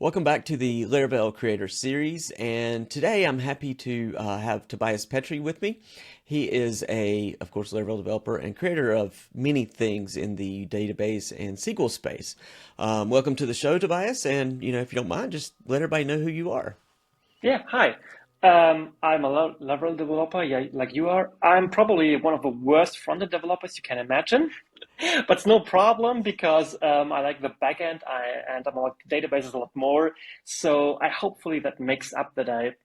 Welcome back to the Laravel Creator Series, and today I'm happy to have Tobias Petry with me. He is of course, Laravel developer and creator of many things in the database and SQL space. Welcome to the show, Tobias, and if you don't mind, just let everybody know who you are. Yeah, hi. I'm a Laravel developer, yeah, like you are. I'm probably one of the worst front-end developers you can imagine, but it's no problem because I like the backend and I'm like databases a lot more. So I hopefully that makes up that I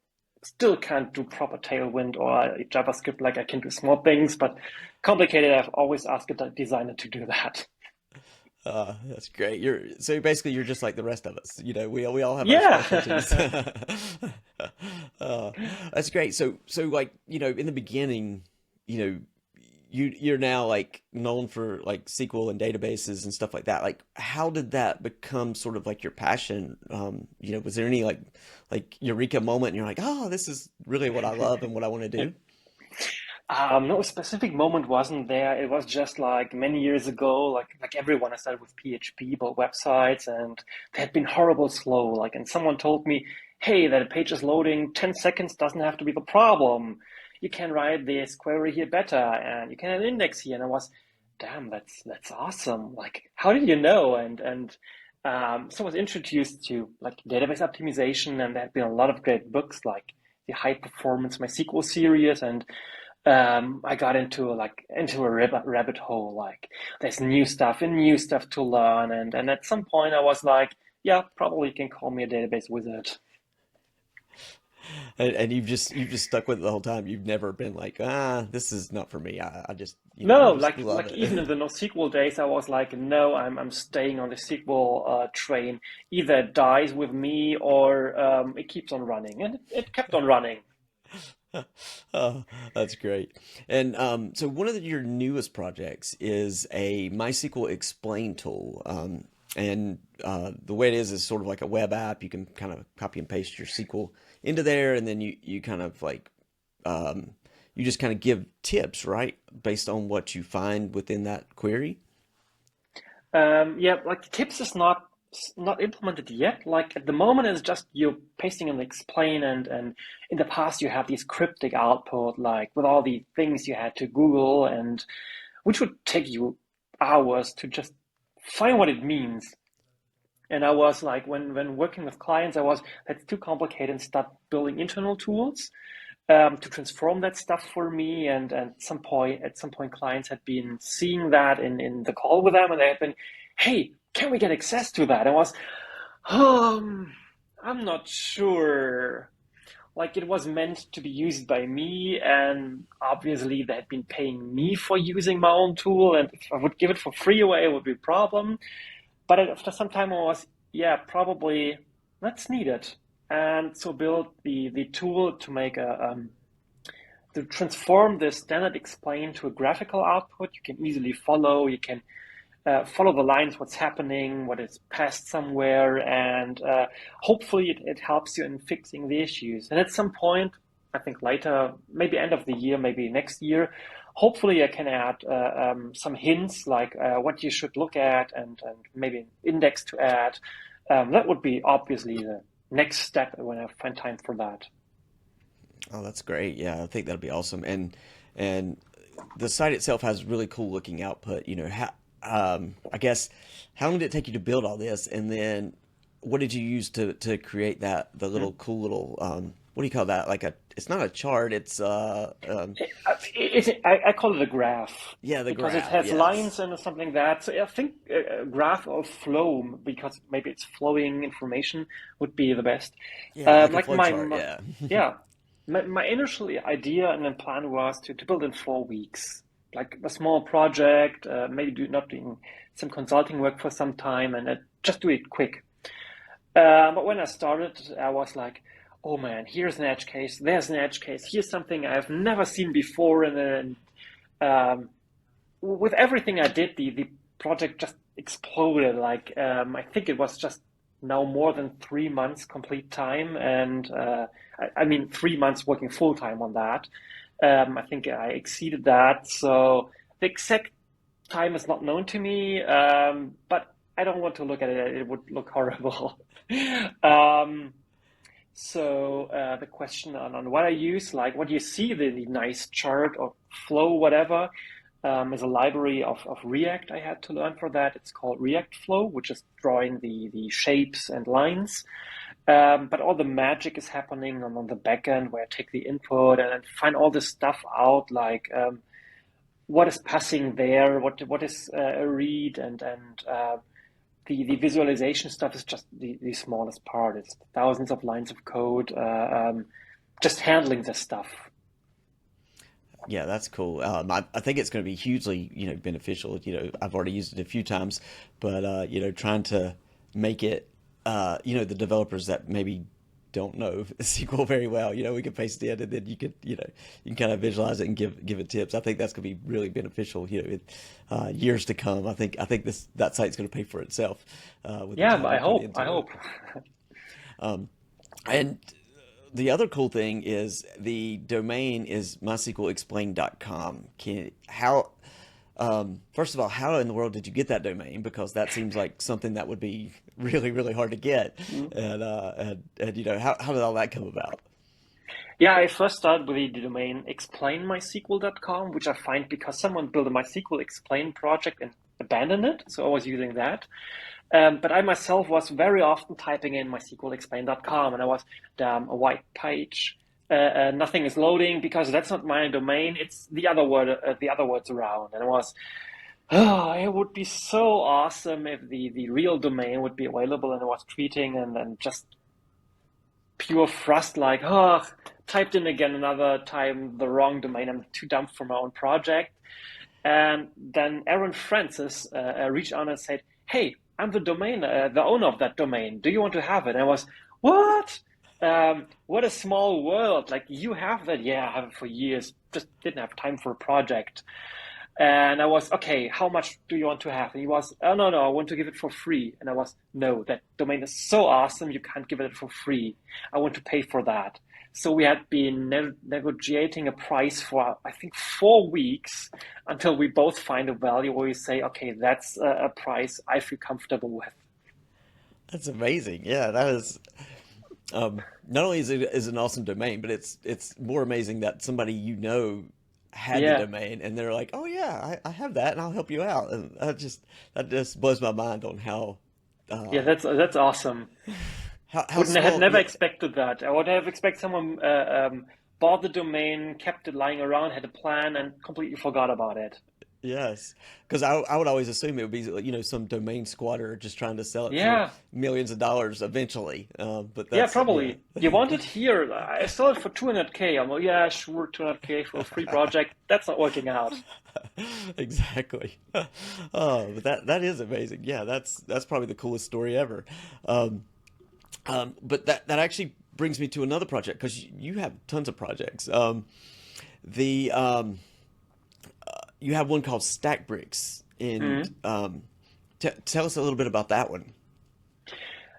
still can't do proper Tailwind or JavaScript, like I can do small things, but complicated, I've always asked a designer to do that. That's great. You're just like the rest of us. We all have our Yeah. specialties. uh, that's great. So like in the beginning, you know you're now like known for like SQL and databases and stuff like that. Like, how did that become sort of like your passion? Was there any like Eureka moment and you're like, oh, this is really what I love and what I want to do? No specific moment wasn't there. It was just like many years ago, like everyone, I started with PHP, built websites, and they had been horrible slow. Like, and someone told me, "Hey, that page is loading 10 seconds doesn't have to be the problem. You can write this query here better, and you can have an index here." And I was, "Damn, that's awesome! Like, how did you know?" So I was introduced to like database optimization, and there had been a lot of great books like the High Performance MySql series, and I got into a rabbit hole. Like there's new stuff and new stuff to learn, and at some point I was like, yeah, probably you can call me a database wizard. And you've just stuck with it the whole time. You've never been like, this is not for me. I just you No, just love even it. in the NoSQL days, I was like, no, I'm staying on the SQL train. Either it dies with me or it keeps on running, and it kept on running. Oh, that's great. And so one of your newest projects is a MySql Explain tool. And the way it is sort of like a web app. You can kind of copy and paste your SQL into there, and then you kind of like you just kind of give tips, right, based on what you find within that query. Yeah, like tips is not implemented yet. Like at the moment, it's just you pasting and explain, and in the past you had these cryptic output, like with all the things you had to Google, and which would take you hours to just find what it means. And I was like, when working with clients, I was that's too complicated and start building internal tools to transform that stuff for me. And at some point, clients had been seeing that in the call with them, and they had been, "Hey, can we get access to that?" I was, um, I'm not sure. Like it was meant to be used by me, and obviously they had been paying me for using my own tool, and if I would give it for free away, it would be a problem. But after some time, I was, yeah, probably let's need it, and so build the tool to make to transform the standard explain to a graphical output. You can easily follow. You can follow the lines, what's happening, what is passed somewhere, and hopefully it helps you in fixing the issues. And at some point, I think later, maybe end of the year, maybe next year, hopefully I can add some hints like what you should look at and maybe an index to add. That would be obviously the next step when I find time for that. Oh, that's great. Yeah, I think that'd be awesome. And the site itself has really cool looking output. I guess, how long did it take you to build all this? And then what did you use to create the little Hmm. cool little, what do you call that? It's not a chart. It's, I call it a graph yeah, the because it graph. has Yes. lines and something like that. So I think a graph or flow because maybe it's flowing information would be the best. Yeah, like a Like flow chart. Yeah. yeah, my initial idea and then plan was to build in 4 weeks, like a small project, maybe not doing some consulting work for some time and just do it quick. But when I started, I was like, oh man, here's an edge case, there's an edge case, here's something I've never seen before. And then with everything I did, the project just exploded. Like, I think it was just now more than 3 months complete time. And I mean, 3 months working full time on that. I think I exceeded that. So the exact time is not known to me, but I don't want to look at it. It would look horrible. Um, the question on what I use, like what you see, the nice chart or flow, whatever, is a library of React I had to learn for that. It's called React Flow, which is drawing the shapes and lines. But all the magic is happening on the back end where I take the input and find all this stuff out, like what is passing there, what is a read, and the visualization stuff is just the smallest part. It's thousands of lines of code, just handling this stuff. Yeah, that's cool. I think it's going to be hugely, beneficial. I've already used it a few times, but trying to make it, the developers that maybe don't know SQL very well, we can paste it in, and then you can kind of visualize it and give it tips. I think that's going to be really beneficial, years to come. I think that site's going to pay for itself with the Yeah, time I you put hope. I into it. hope. And the other cool thing is the domain is MySqlExplain.com. First of all, how in the world did you get that domain? Because that seems like something that would be really, really hard to get. And how did all that come about? Yeah, I first started with the domain explainmysql.com, which I find because someone built a MySQL Explain project and abandoned it. So I was using that. But I myself was very often typing in MySqlExplain.com, and I was, damn, a white page. Nothing is loading because that's not my domain. It's the other words around. And I was, oh, it would be so awesome if the real domain would be available. And I was tweeting and just pure thrust, like, oh, typed in again another time the wrong domain. I'm too dumb for my own project. And then Aaron Francis reached out and said, "Hey, I'm the owner of that domain. Do you want to have it?" And I was, "What? What a small world! Like you have that? Yeah, I have it for years. Just didn't have time for a project." And I was, "Okay, how much do you want to have?" And he was, "Oh no, no, I want to give it for free." And I was, "No, that domain is so awesome, you can't give it for free. I want to pay for that." So we had been negotiating a price for, I think, 4 weeks until we both find a value where we say, "Okay, that's a price I feel comfortable with." That's amazing. Yeah, that is. Not only is it an awesome domain, but it's more amazing that somebody had the Yeah, domain and they're like, "Oh yeah, I have that, and I'll help you out." And that just blows my mind on yeah, uh, that's awesome. how Wouldn't had small. never Yeah, expected that. I would have expected someone bought the domain, kept it lying around, had a plan, and completely forgot about it. yes, because I would always assume it would be some domain squatter just trying to sell it for Yeah, millions of dollars eventually. But yeah, that's yeah. probably. You want it here? I sold it for 200K. I'm like, yeah, sure, 200K for a free project. That's not working out. Exactly. Oh, but that is amazing. Yeah, that's probably the coolest story ever. Um, but that actually brings me to another project because you have tons of projects. The You have one called StackBricks, and Mhm. tell us a little bit about that one.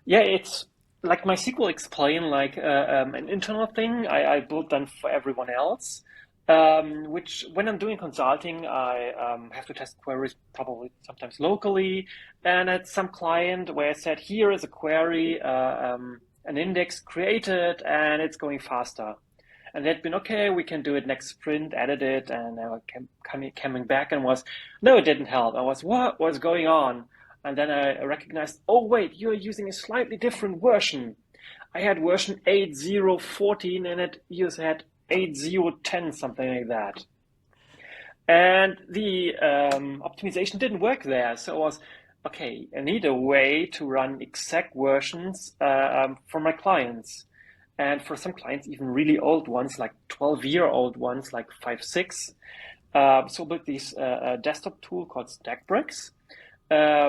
Yeah, it's like MySQL Explain, like an internal thing I built then for everyone else. Which when I'm doing consulting, I have to test queries probably sometimes locally. And at some client where I said, here is a query, an index created, and it's going faster. And they'd been, okay, we can do it next sprint, edit it, and I coming back and was, no, it didn't help. I was, what was going on? And then I recognized, oh, wait, you're using a slightly different version. I had version 8.0.14 and you had 8.0.10, something like that. And the optimization didn't work there. So I was, okay, I need a way to run exact versions for my clients. And for some clients, even really old ones, like 12-year-old ones, like 5.6. So I built this desktop tool called StackBricks,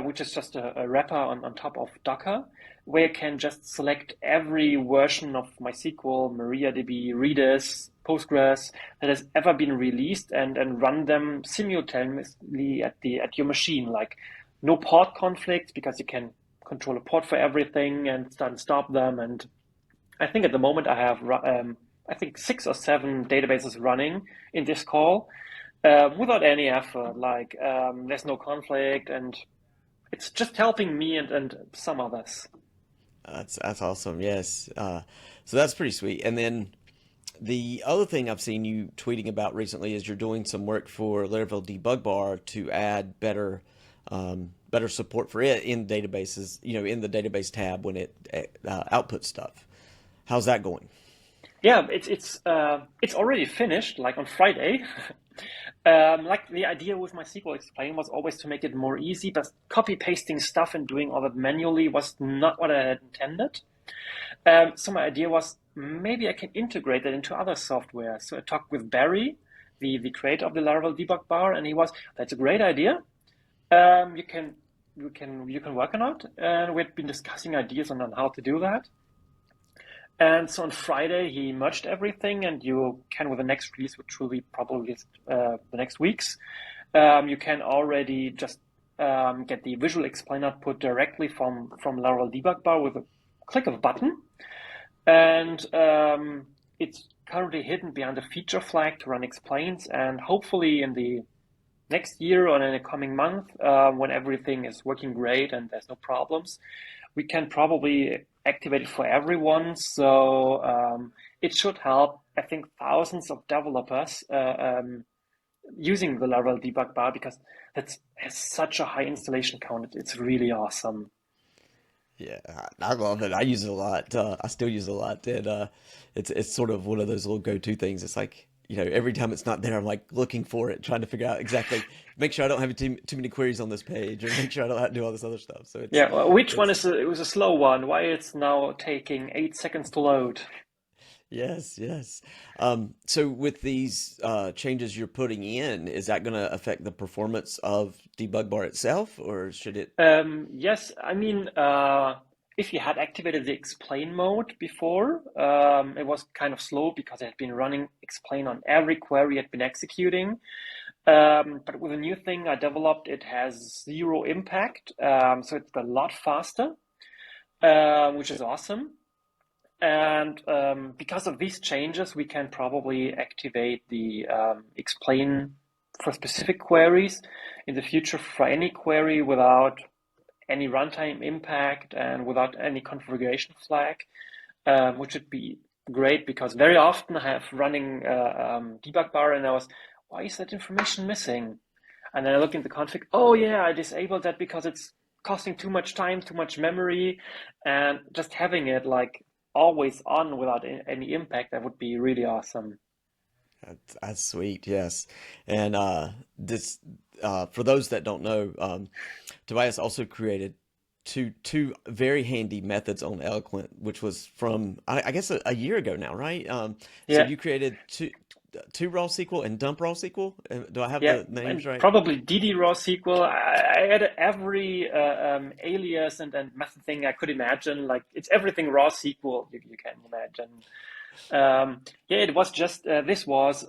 which is just a wrapper on top of Docker, where you can just select every version of MySQL, MariaDB, Redis, Postgres that has ever been released and run them simultaneously at your machine. Like no port conflicts because you can control a port for everything and start and stop them. And I think at the moment I have I think 6 or 7 databases running in this call without any effort. Like there's no conflict and it's just helping me and some others. That's awesome. Yes. So that's pretty sweet. And then the other thing I've seen you tweeting about recently is you're doing some work for Laravel Debug Bar to add better support for it in databases, in the database tab when it outputs stuff. How's that going? Yeah, it's already finished, like on Friday. Like the idea with MySql Explain was always to make it more easy, but copy pasting stuff and doing all that manually was not what I had intended. So my idea was maybe I can integrate that into other software. So I talked with Barry, the creator of the Laravel Debug Bar, and he was, that's a great idea. Um, you can you can work on it, and we've been discussing ideas on how to do that. And so on Friday, he merged everything, and you can, with the next release, which will be probably the next weeks, you can already just get the visual explain output directly from Laravel Debug Bar with a click of a button. And it's currently hidden behind a feature flag to run explains. And hopefully, in the next year or in the coming month, when everything is working great and there's no problems, we can probably activate it for everyone. So it should help, I think, thousands of developers using the Laravel Debug Bar because that has such a high installation count. It's really awesome. Yeah, I love it. I use it a lot. I still use it a lot, and it's sort of one of those little go-to things. It's like, every time it's not there, I'm like looking for it, trying to figure out exactly, make sure I don't have too many queries on this page, or make sure I don't have to do all this other stuff. So Yeah, well, which one it's is it was a slow one? Why it's now taking 8 seconds to load? yes, yes. So with these changes you're putting in, is that going to affect the performance of Debug Bar itself, or should it? Yes, I mean, if you had activated the explain mode before, it was kind of slow because it had been running explain on every query it had been executing. But with a new thing I developed, it has zero impact. So it's a lot faster, which is awesome. And because of these changes, we can probably activate the explain for specific queries in the future for any query without any runtime impact and without any configuration flag, which would be great because very often I have running debug bar and why is that information missing? And then I look in the config, oh yeah, I disabled that because it's costing too much time, too much memory, and just having it like always on without any impact, that would be really awesome. That's sweet, yes. And this for those that don't know, Tobias also created two very handy methods on Eloquent, which was from I guess a year ago now, right? So Yeah, you created two raw SQL and dump raw SQL. Do I have yeah, the names and right? probably DD raw SQL. I added every alias and method thing I could imagine. Like it's everything raw SQL you can imagine. Yeah, it was just this was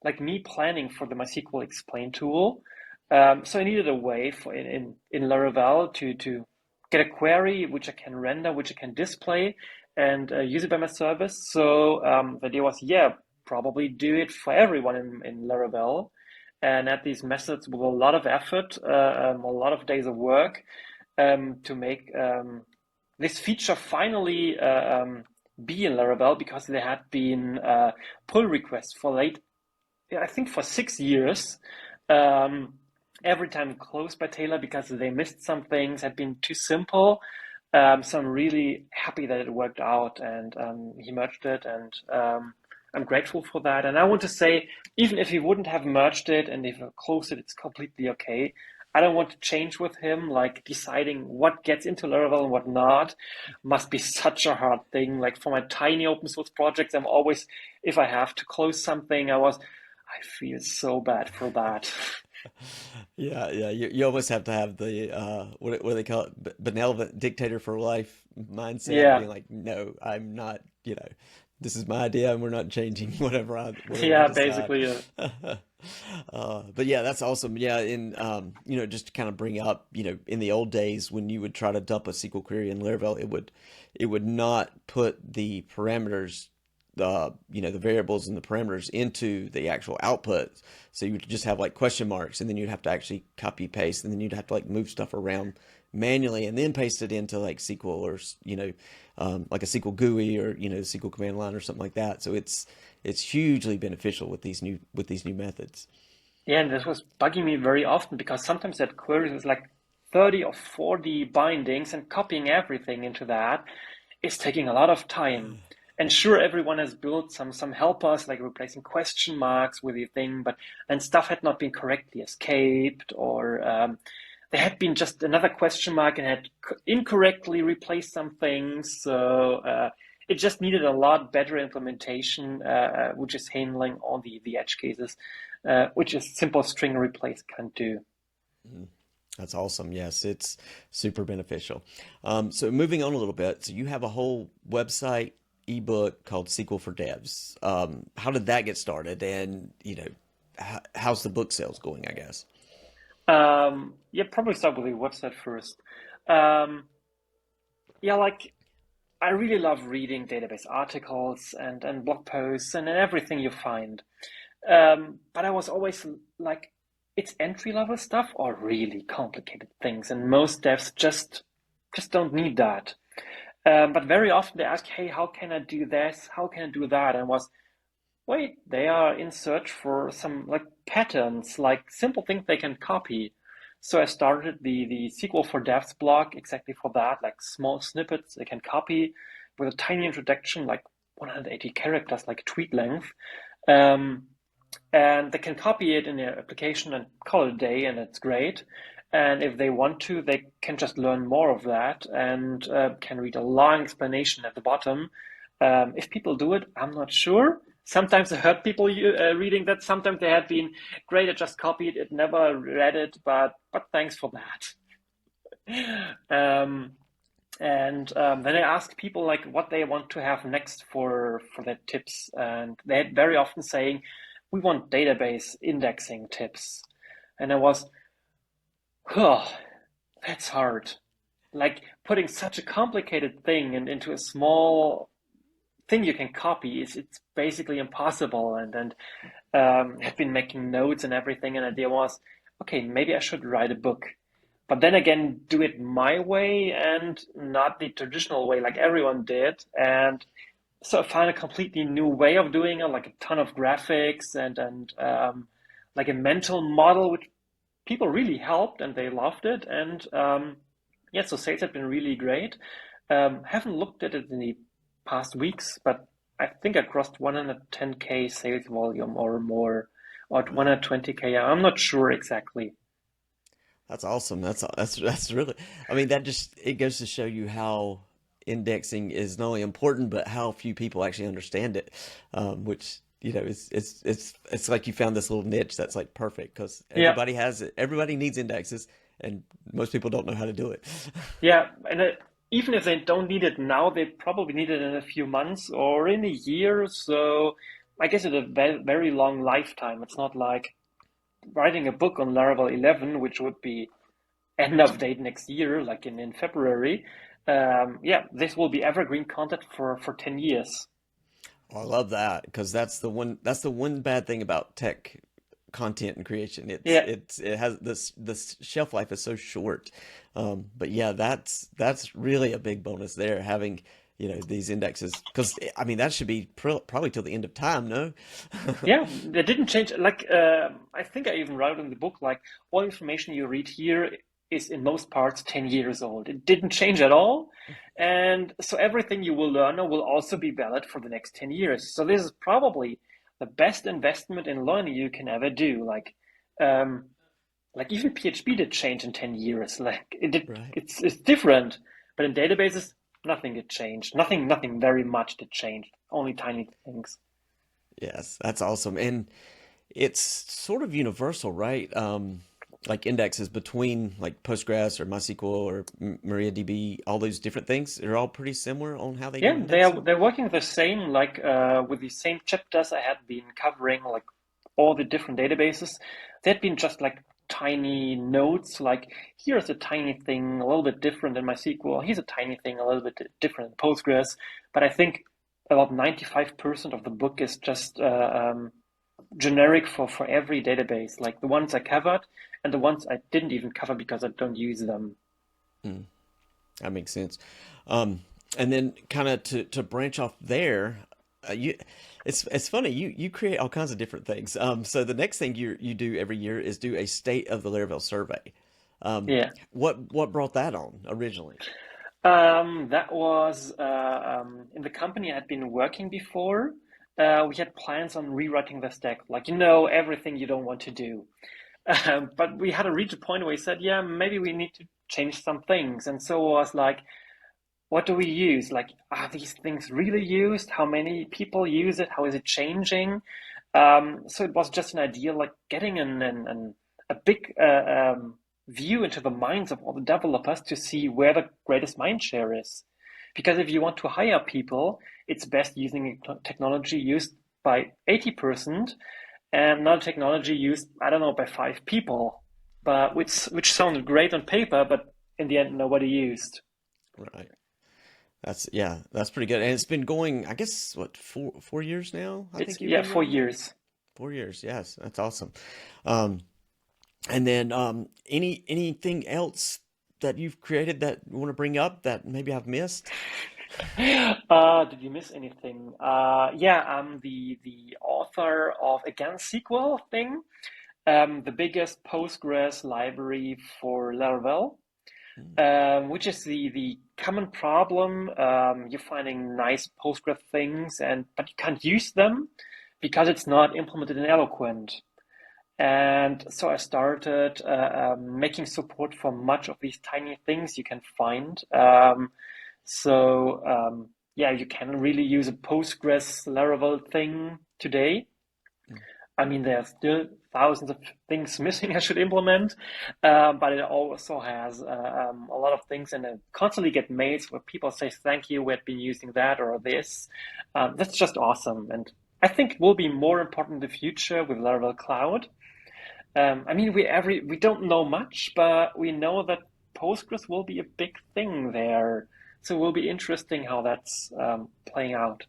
like me planning for the MySql Explain tool. So I needed a way for in Laravel to get a query which I can render, which I can display, and use it by my service. So the idea was, yeah, probably do it for everyone in Laravel, and add these methods with a lot of effort, a lot of days of work to make this feature finally be in Laravel because there had been pull requests for late, yeah, I think for 6 years. Um, every time closed by Taylor because they missed some things, had been too simple. So I'm really happy that it worked out and he merged it, and I'm grateful for that. And I want to say, even if he wouldn't have merged it and if he closed it, it's completely okay. I don't want to change with him, like deciding what gets into Laravel and what not must be such a hard thing. Like for my tiny open source projects, I'm always, if I have to close something, I feel so bad for that. Yeah, yeah. You almost have to have the what do they call it? Benevolent dictator for life mindset, Yeah, being like, no, I'm not. This is my idea, and we're not changing whatever I yeah, decide. basically. But yeah, that's awesome. Yeah, in just to kind of bring up, in the old days when you would try to dump a SQL query in Laravel, it would not put the parameters the variables and the parameters into the actual output. So you would just have like question marks, and then you'd have to actually copy paste, and then you'd have to like move stuff around manually, and then paste it into like SQL or like a SQL GUI or SQL command line or something like that. So it's hugely beneficial with these new methods. Yeah, and this was bugging me very often because sometimes that queries is like 30 or 40 bindings, and copying everything into that is taking a lot of time. And sure, everyone has built some helpers like replacing question marks with the thing, but then stuff had not been correctly escaped, or there had been just another question mark and had incorrectly replaced some things. So it just needed a lot better implementation, which is handling all the edge cases, which a simple string replace can't do. Mhm. That's awesome. Yes, it's super beneficial. So moving on a little bit, so you have a whole website ebook called SQL for Devs. How did that get started? And how's the book sales going, I guess? Yeah, probably start with the website first. Um, yeah, like I really love reading database articles and blog posts and everything you find. But I was always like, it's entry level stuff or really complicated things, and most devs just don't need that. But very often they ask, hey, how can I do this? How can I do that? And was, wait, they are in search for some like patterns, like simple things they can copy. So I started the SQL for Devs blog exactly for that, like small snippets they can copy with a tiny introduction, like 180 characters, like tweet length. Um, and they can copy it in their application and call it a day, and it's great. And if they want to, they can just learn more of that and can read a long explanation at the bottom. If people do it, I'm not sure. Sometimes I heard people reading that. Sometimes they had been great. I just copied it, never read it, but thanks for that. And then I ask people like what they want to have next for their tips, and they very often saying, "We want database indexing tips," and I was, "Oh, that's hard." Like putting such a complicated thing into a small thing you can copy is it's basically impossible. And have been making notes and everything, and the idea was, okay, maybe I should write a book. But then again, do it my way and not the traditional way like everyone did. And so I found a completely new way of doing it, like a ton of graphics and like a mental model, which people really helped and they loved it. And yeah, so sales have been really great. Haven't looked at it in the past weeks, but I think I crossed 110K sales volume or more, or Wow. 120K. I'm not sure exactly. That's awesome. That's really. I mean, that just it goes to show you how indexing is not only important, but how few people actually understand it. Which it's like you found this little niche that's like perfect because Yeah, everybody has it. Everybody needs indexes, and most people don't know how to do it. yeah, and even if they don't need it now, they probably need it in a few months or in a year. So I guess it's a very long lifetime. It's not like writing a book on Laravel 11, which would be end of date next year, like in February. Yeah, this will be evergreen content for 10 years. Oh, I love that because that's the one bad thing about tech content and creation. Yeah, It has this shelf life is so short. But yeah, that's really a big bonus there having these indexes because I mean that should be probably till the end of time, no? yeah, they didn't change. Like, I think I even wrote in the book, like, all information you read here is in most parts 10 years old. It didn't change at all. And so everything you will learn will also be valid for the next 10 years. So this is probably the best investment in learning you can ever do. Um, like even PHP did change in 10 years. Like it did, Right. it's different. But in databases, nothing did change. Nothing very much did change. Only tiny things. Yes, that's awesome. And it's sort of universal, right? Like indexes between like Postgres or MySQL or MariaDB, all those different things, they're all pretty similar on how they do Yeah, indexing. they're working the same, like with the same chapters I had been covering, like all the different databases. They had been just like tiny notes, like here's a tiny thing a little bit different in MySQL. Here's a tiny thing a little bit different in Postgres. But I think about 95% of the book is just generic for every database, like the ones I covered and the ones I didn't even cover because I don't use them. Mm, that makes sense. Um, and then kind of to branch off there, you it's funny you create all kinds of different things. So the next thing you do every year is do a state of the Laravel survey. Um, Yeah. what brought that on originally? That was in the company I'd been working before. We had plans on rewriting the stack, like everything you don't want to do. But we had to reach a point where we said, yeah, maybe we need to change some things. And so it was like, what do we use? Like, are these things really used? How many people use it? How is it changing? So it was just an idea, like getting a big view into the minds of all the developers to see where the greatest mind share is. Because if you want to hire people, it's best using a technology used by 80% and not a technology used, I don't know, by 5 people, but which sounded great on paper, but in the end, nobody used. Right. That's pretty good. And it's been going, I guess, what, 4 years now? I It's, think you've yeah, been for doing it. years. 4 years. Yes, that's awesome. Um, and then anything else that you've created that you want to bring up that maybe I've missed? Did you miss anything? Yeah, I'm the author of Against SQL thing, the biggest Postgres library for Laravel, Hmm. which is the common problem. You're finding nice Postgres things, but you can't use them because it's not implemented in Eloquent. And so I started making support for much of these tiny things you can find. Yeah, you can really use a Postgres Laravel thing today. I mean, there are still thousands of things missing I should implement, but it also has a lot of things, and I constantly get mails where people say, "Thank you, we've been using that or this." That's just awesome, and I think it will be more important in the future with Laravel Cloud. I mean, we don't know much, but we know that Postgres will be a big thing there. So it will be interesting how that's playing out.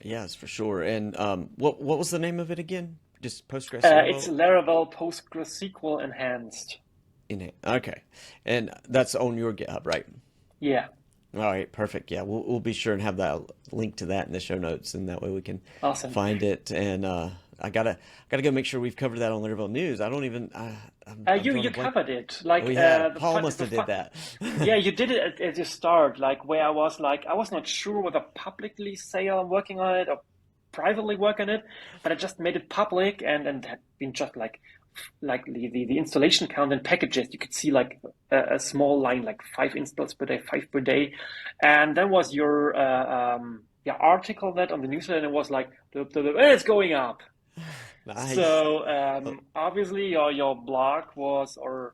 Yes, for sure. And what was the name of it again? Just Postgres It's Laravel Laravel PostgreSQL enhanced. in it. Okay, and that's on your GitHub, right? Yeah, All right, perfect. Yeah, we'll be sure and have that link to that in the show notes, and that way we can awesome. find it. And I gotta go make sure we've covered that on Laravel News. I don't even I'm drawing You a blank. covered it. Oh, Like we have. the Paul fun must the have did fun. that. Yeah, you did it at the start, like where I was not sure whether publicly say I'm working on it or privately work on it, but I just made it public and had been just like the installation count and packages. You could see like a small line, like 5 installs per day, 5 per day, and then was your yeah article that on the newsletter, and it was like it's going up. Nice. So Oh, obviously your blog was, or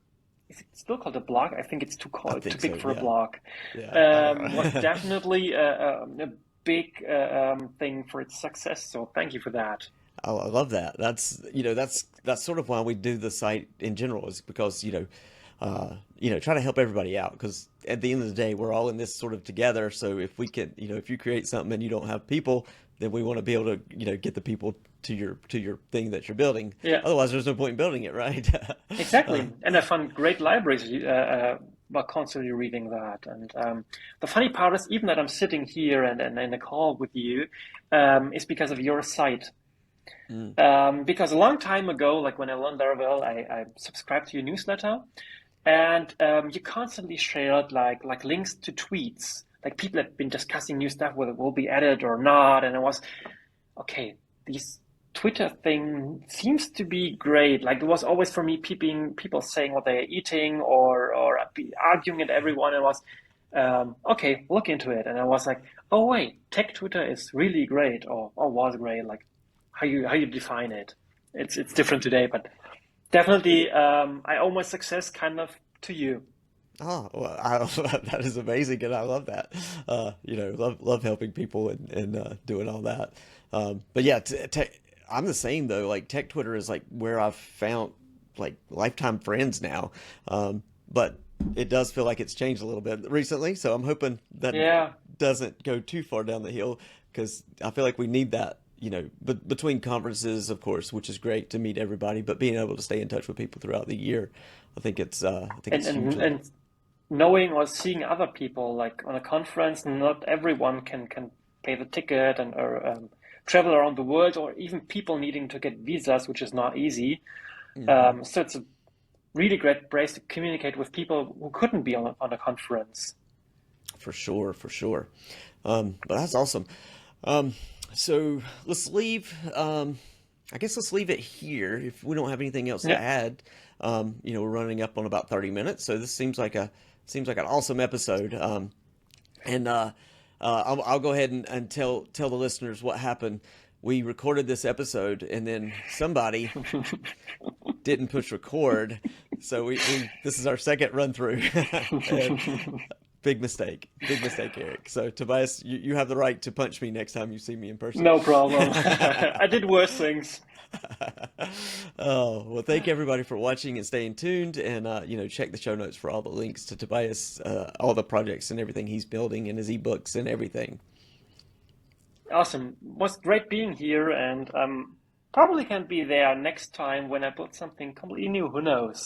is it still called a blog? I think it's I too think so. big for a Yeah. blog. Yeah. I don't Was know. definitely a big thing for its success. So thank you for that. Oh, I love that. That's sort of why we do the site in general is because try to help everybody out because at the end of the day we're all in this sort of together. So if we can, if you create something and you don't have people, then we want to be able to get the people to your thing that you're building. Yeah, Otherwise, there's no point in building it, right? uh, exactly. And I found great libraries while constantly reading that. And the funny part is, even that I'm sitting here and in a call with you, is because of your site. mm, Because a long time ago, like when I learned Laravel, I subscribed to your newsletter, and you constantly shared like links to tweets. Like people had been discussing new stuff, whether it will be added or not, and it was okay. These Twitter thing seems to be great. Like it was always for me, people saying what they're eating or be arguing at everyone. It was okay, look into it, and I was like, oh wait, tech Twitter is really great, or was great. Like how you define it. It's different today, but definitely I owe my success kind of to you. oh, well, that is amazing, and I love that. Love helping people and doing all that. But yeah, I'm the same though. Like tech Twitter is like where I've found like lifetime friends now. But it does feel like it's changed a little bit recently. So I'm hoping that Yeah. doesn't go too far down the hill because I feel like we need that, but between conferences, of course, which is great to meet everybody, but being able to stay in touch with people throughout the year, I think And, it's and, hugely. and knowing or seeing other people like on a conference, not everyone can pay the ticket and or travel around the world, or even people needing to get visas, which is not easy. Hmm. So it's a really great place to communicate with people who couldn't be on a conference. For sure, for sure. But that's awesome. Um, so let's leave. I guess let's leave it here if we don't have anything else to Yeah, add. We're running up on about 30 minutes, so this seems like an awesome episode. And I'll go ahead and tell the listeners what happened. We recorded this episode, and then somebody didn't push record, so we this is our second run through, and big mistake, Eric. So Tobias, you have the right to punch me next time you see me in person. no problem. I did worse things. Oh, well, thank everybody for watching and staying tuned. And, check the show notes for all the links to Tobias, all the projects and everything he's building and his ebooks and everything. Awesome. Was great being here, and probably can be there next time when I build something completely new. Who knows?